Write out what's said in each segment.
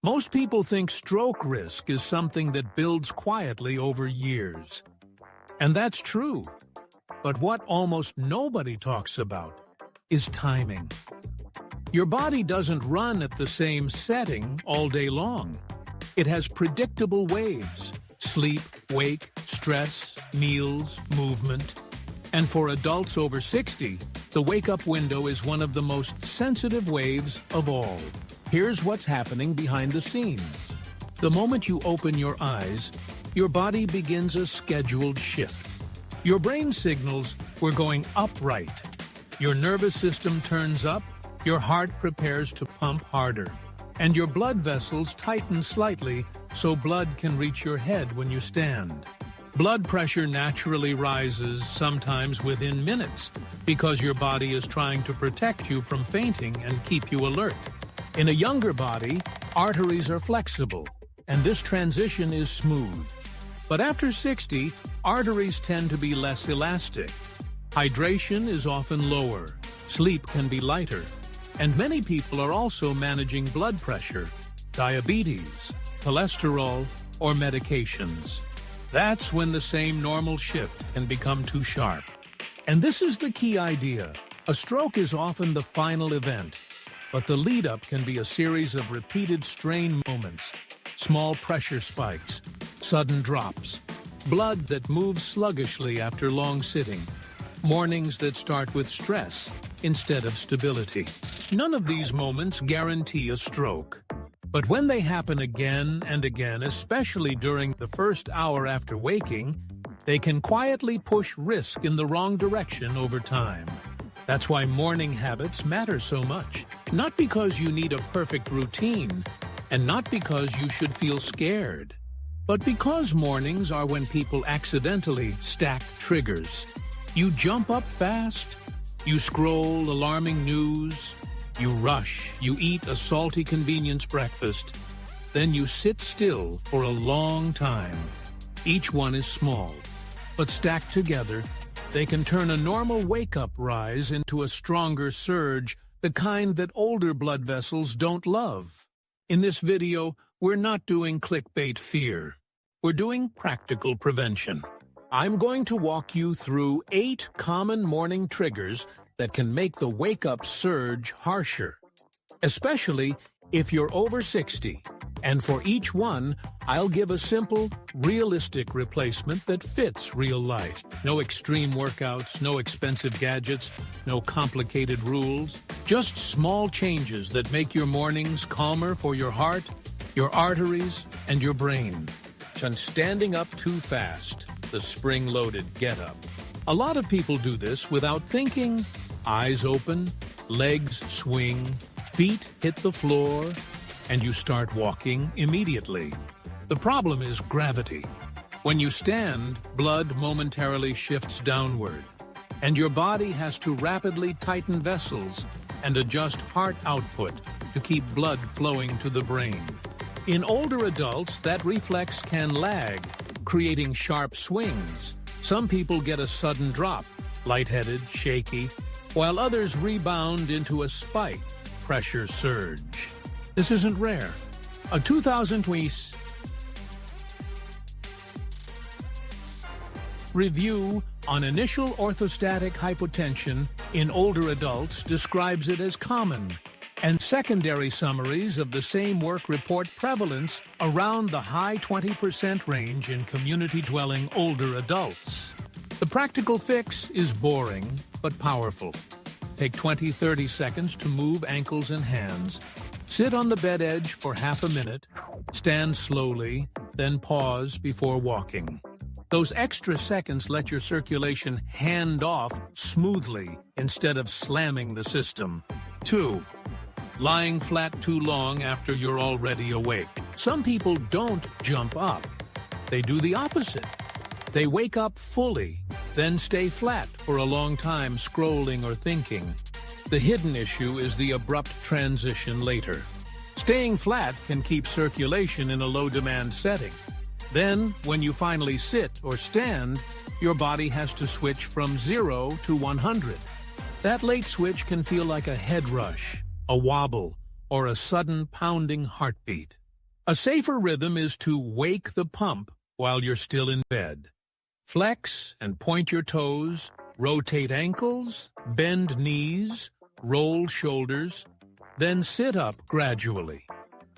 Most people think stroke risk is something that builds quietly over years. And that's true. But what almost nobody talks about is timing. Your body doesn't run at the same setting all day long. It has predictable waves: sleep, wake, stress, meals, movement. And for adults over 60, the wake-up window is one of the most sensitive waves of all. Here's what's happening behind the scenes. The moment you open your eyes, your body begins a scheduled shift. Your brain signals, "We're going up right." Your nervous system turns up, your heart prepares to pump harder, and your blood vessels tighten slightly so blood can reach your head when you stand. Blood pressure naturally rises, sometimes within minutes, because your body is trying to protect you from fainting and keep you alert. In a younger body, arteries are flexible, and this transition is smooth. But after 60, arteries tend to be less elastic. Hydration is often lower, sleep can be lighter, and many people are also managing blood pressure, diabetes, cholesterol, or medications. That's when the same normal shift can become too sharp. And this is the key idea. A stroke is often the final event, but the lead-up can be a series of repeated strain moments, small pressure spikes, sudden drops, blood that moves sluggishly after long sitting, mornings that start with stress instead of stability. None of these moments guarantee a stroke. But when they happen again and again, especially during the first hour after waking, they can quietly push risk in the wrong direction over time. That's why morning habits matter so much. Not because you need a perfect routine, and not because you should feel scared, but because mornings are when people accidentally stack triggers. You jump up fast, you scroll alarming news, you rush, you eat a salty convenience breakfast, then you sit still for a long time. Each one is small, but stacked together, they can turn a normal wake-up rise into a stronger surge, the kind that older blood vessels don't love. In this video, we're not doing clickbait fear. We're doing practical prevention. I'm going to walk you through 8 common morning triggers that can make the wake-up surge harsher, especially if you're over 60. And for each one, I'll give a simple, realistic replacement that fits real life. No extreme workouts, no expensive gadgets, no complicated rules. Just small changes that make your mornings calmer for your heart, your arteries, and your brain. And standing up too fast, the spring-loaded get-up. A lot of people do this without thinking. Eyes open, legs swing, feet hit the floor, and you start walking immediately. The problem is gravity. When you stand, blood momentarily shifts downward, and your body has to rapidly tighten vessels and adjust heart output to keep blood flowing to the brain. In older adults, that reflex can lag, creating sharp swings. Some people get a sudden drop, lightheaded, shaky, while others rebound into a spike, pressure surge. This isn't rare. A 2020 review on initial orthostatic hypotension in older adults describes it as common, and secondary summaries of the same work report prevalence around the high 20% range in community-dwelling older adults. The practical fix is boring but powerful. Take 20-30 seconds to move ankles and hands. Sit on the bed edge for half a minute, stand slowly, then pause before walking. Those extra seconds let your circulation hand off smoothly instead of slamming the system. 2. Lying flat too long after you're already awake. Some people don't jump up. They do the opposite. They wake up fully, then stay flat for a long time scrolling or thinking. The hidden issue is the abrupt transition later. Staying flat can keep circulation in a low-demand setting. Then, when you finally sit or stand, your body has to switch from 0 to 100. That late switch can feel like a head rush, a wobble, or a sudden pounding heartbeat. A safer rhythm is to wake the pump while you're still in bed. Flex and point your toes, rotate ankles, bend knees, roll shoulders, then sit up gradually.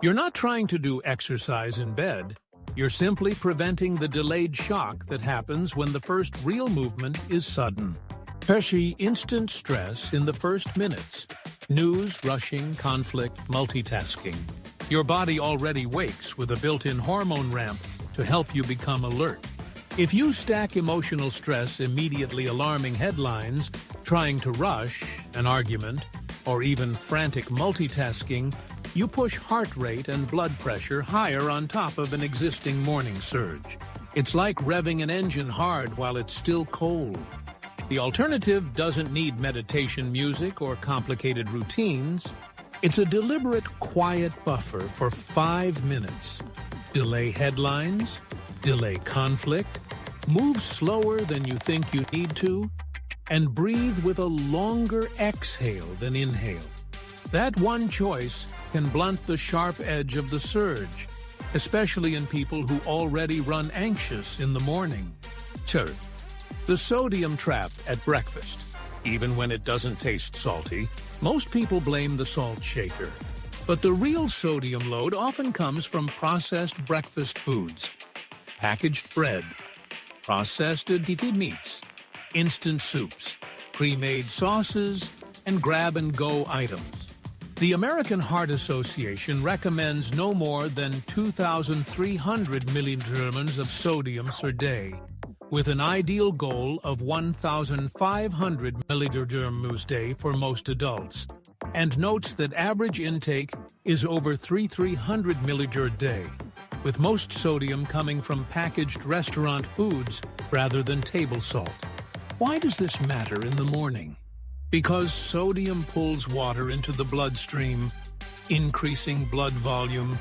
You're not trying to do exercise in bed. You're simply preventing the delayed shock that happens when the first real movement is sudden. Perceive instant stress in the first minutes. News, rushing, conflict, multitasking. Your body already wakes with a built-in hormone ramp to help you become alert. If you stack emotional stress, immediately alarming headlines, trying to rush, an argument, or even frantic multitasking, you push heart rate and blood pressure higher on top of an existing morning surge. It's like revving an engine hard while it's still cold. The alternative doesn't need meditation music or complicated routines. It's a deliberate, quiet buffer for 5 minutes. Delay headlines, delay conflict, move slower than you think you need to, and breathe with a longer exhale than inhale. That one choice can blunt the sharp edge of the surge, especially in people who already run anxious in the morning. Third, the sodium trap at breakfast. Even when it doesn't taste salty, most people blame the salt shaker. But the real sodium load often comes from processed breakfast foods, packaged bread, processed meats, instant soups, pre-made sauces, and grab-and-go items. The American Heart Association recommends no more than 2,300 milligrams of sodium per day, with an ideal goal of 1,500 milligrams a day for most adults, and notes that average intake is over 300 milligrams a day, with most sodium coming from packaged restaurant foods rather than table salt. Why does this matter in the morning? Because sodium pulls water into the bloodstream, increasing blood volume,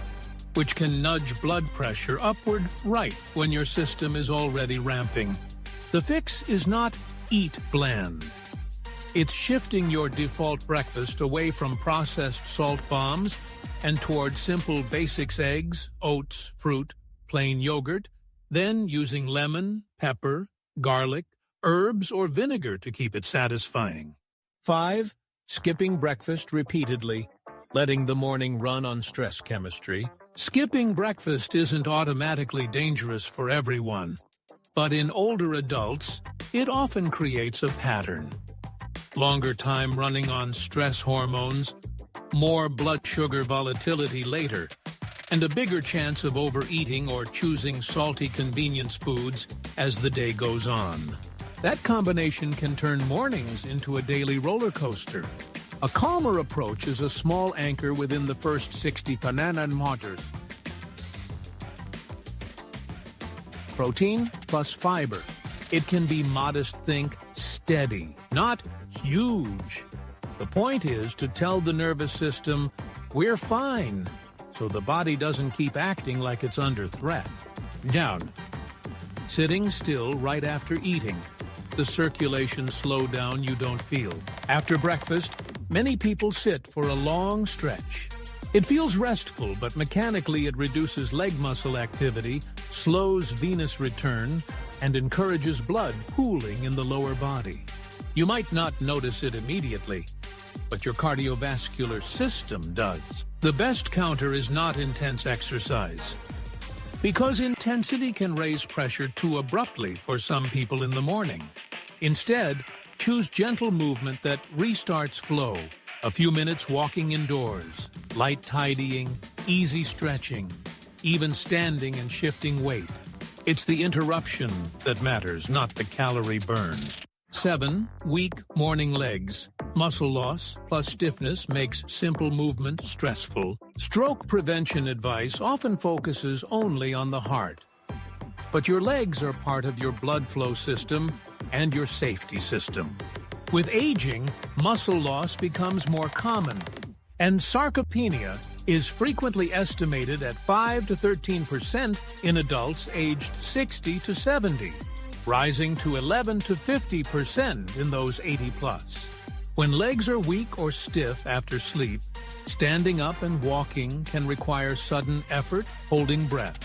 which can nudge blood pressure upward right when your system is already ramping. The fix is not eat bland. It's shifting your default breakfast away from processed salt bombs and toward simple basics: eggs, oats, fruit, plain yogurt, then using lemon, pepper, garlic, herbs, or vinegar to keep it satisfying. 5. Skipping breakfast repeatedly, letting the morning run on stress chemistry. Skipping breakfast isn't automatically dangerous for everyone, but in older adults, it often creates a pattern. Longer time running on stress hormones, more blood sugar volatility later, and a bigger chance of overeating or choosing salty convenience foods as the day goes on. That combination can turn mornings into a daily roller coaster. A calmer approach is a small anchor within the first 60 minutes. Protein plus fiber. It can be modest, think steady, not huge. The point is to tell the nervous system, we're fine, so the body doesn't keep acting like it's under threat. Down. Sitting still right after eating. The circulation slowdown you don't feel. After breakfast, many people sit for a long stretch. It feels restful, but mechanically it reduces leg muscle activity, slows venous return, and encourages blood pooling in the lower body. You might not notice it immediately, but your cardiovascular system does. The best counter is not intense exercise, because intensity can raise pressure too abruptly for some people in the morning. Instead, choose gentle movement that restarts flow. A few minutes walking indoors, light tidying, easy stretching, even standing and shifting weight. It's the interruption that matters, not the calorie burn. 7. Weak morning legs. Muscle loss plus stiffness makes simple movement stressful. Stroke prevention advice often focuses only on the heart. But your legs are part of your blood flow system and your safety system. With aging, muscle loss becomes more common, and sarcopenia is frequently estimated at 5 to 13% in adults aged 60 to 70, rising to 11 to 50% in those 80 plus. When legs are weak or stiff after sleep, Standing up and walking can require sudden effort, holding breath,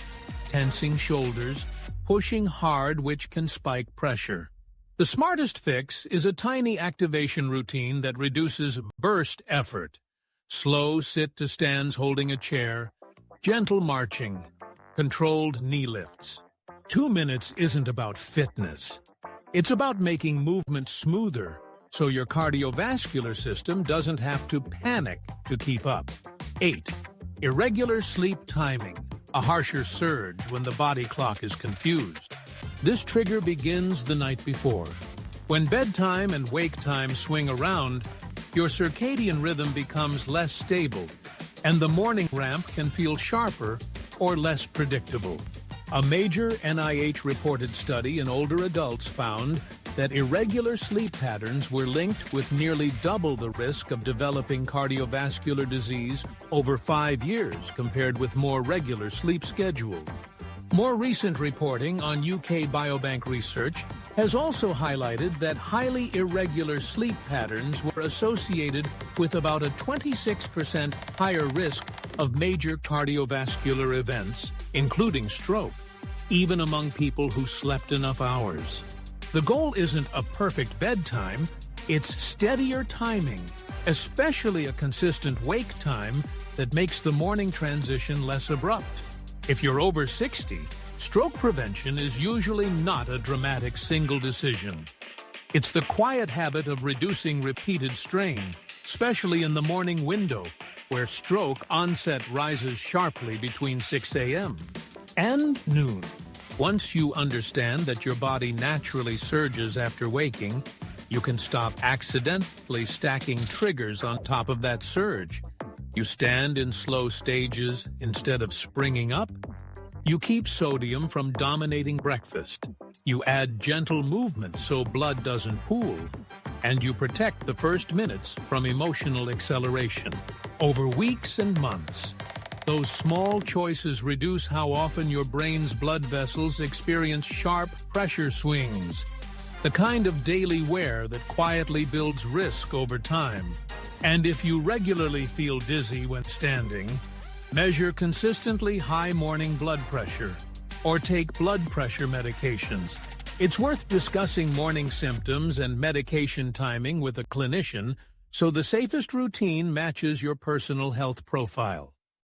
tensing shoulders, pushing hard, which can spike pressure. The smartest fix is a tiny activation routine that reduces burst effort. Slow sit-to-stands holding a chair, gentle marching, controlled knee lifts. 2 minutes isn't about fitness. It's about making movement smoother, so your cardiovascular system doesn't have to panic to keep up. 8. Irregular sleep timing, a harsher surge when the body clock is confused. This trigger begins the night before. When bedtime and wake time swing around, your circadian rhythm becomes less stable, and the morning ramp can feel sharper or less predictable. A major NIH-reported study in older adults found that irregular sleep patterns were linked with nearly double the risk of developing cardiovascular disease over 5 years compared with more regular sleep schedules. More recent reporting on UK Biobank research has also highlighted that highly irregular sleep patterns were associated with about a 26% higher risk of major cardiovascular events, including stroke, even among people who slept enough hours. The goal isn't a perfect bedtime, it's steadier timing, especially a consistent wake time that makes the morning transition less abrupt. If you're over 60, stroke prevention is usually not a dramatic single decision. It's the quiet habit of reducing repeated strain, especially in the morning window, where stroke onset rises sharply between 6 a.m. and noon. Once you understand that your body naturally surges after waking, you can stop accidentally stacking triggers on top of that surge. You stand in slow stages instead of springing up. You keep sodium from dominating breakfast. You add gentle movement so blood doesn't pool. And you protect the first minutes from emotional acceleration. Over weeks and months, those small choices reduce how often your brain's blood vessels experience sharp pressure swings, the kind of daily wear that quietly builds risk over time. And if you regularly feel dizzy when standing, measure consistently high morning blood pressure or take blood pressure medications. It's worth discussing morning symptoms and medication timing with a clinician so the safest routine matches your personal health profile.